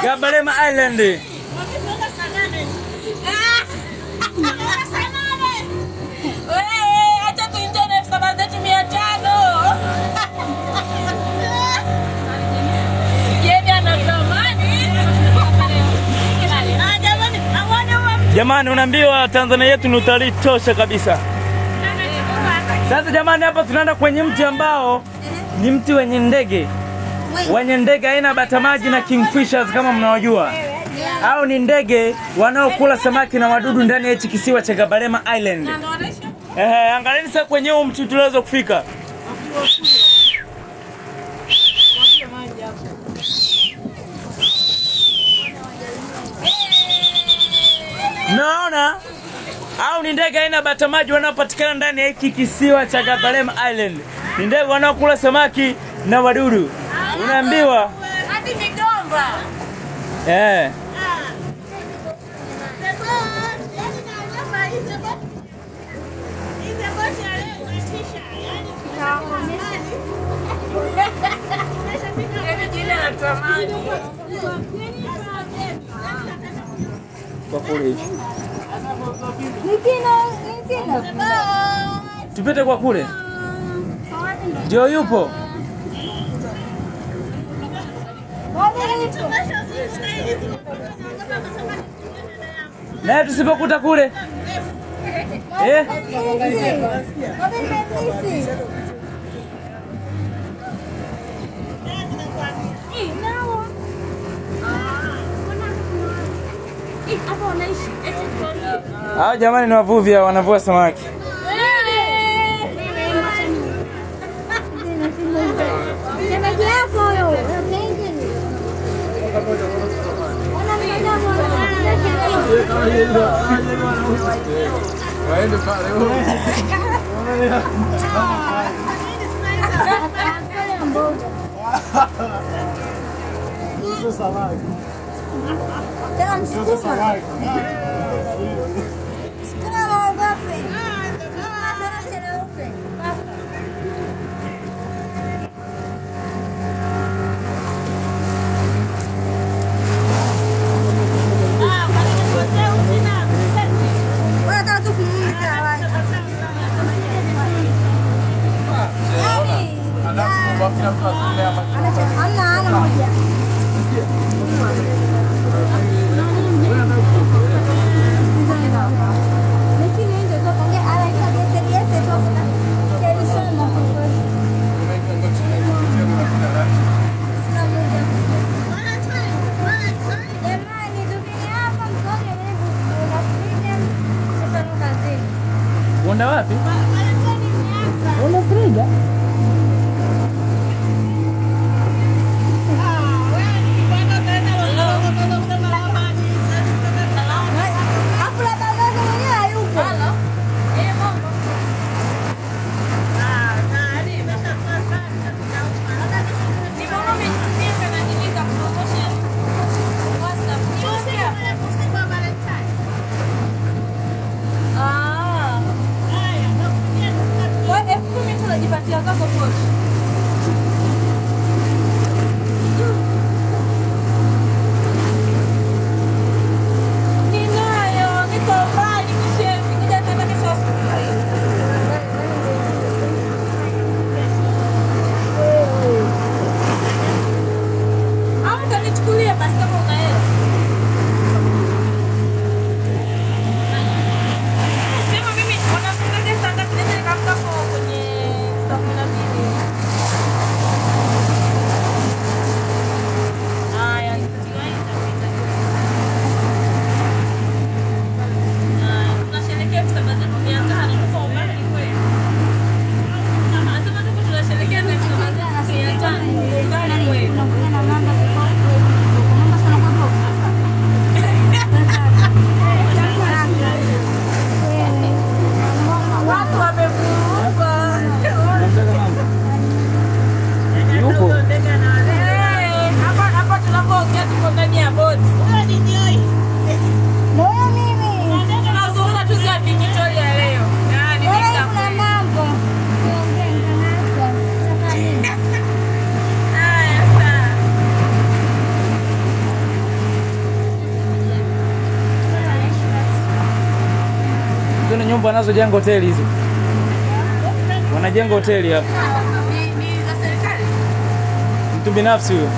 Gabalema Island. Jamani, unaambiwa Tanzania yetu ni utalii tosha kabisa. Sasa jamani, hapa tunaenda kwenye mti ambao ni mti wenye ndege. Wenye ndege aina batamaji na kingfishers kama mnaojua. Hao ni ndege wanaokula samaki na wadudu ndani ya hichi kisiwa cha Gabalema Island. Angalieni sasa kwenye huu mti tunaweza kufika. Naona au ni ndege aina batamaji wanaopatikana ndani ya hiki kisiwa cha Gabalema Island. Ni ndege wanaokula samaki na wadudu. Unaambiwa hadi migomba. Kwa kule. Tupite kwa kule. Ndio yupo. Na tusipokuta kule. Hao jamani ni wavuvi wanavua samaki. Unaenda wapi? Unakuja? nyumba wanazojenga hoteli hizo. Wanajenga hoteli hapa. Ni za serikali? Mtu binafsi huyo.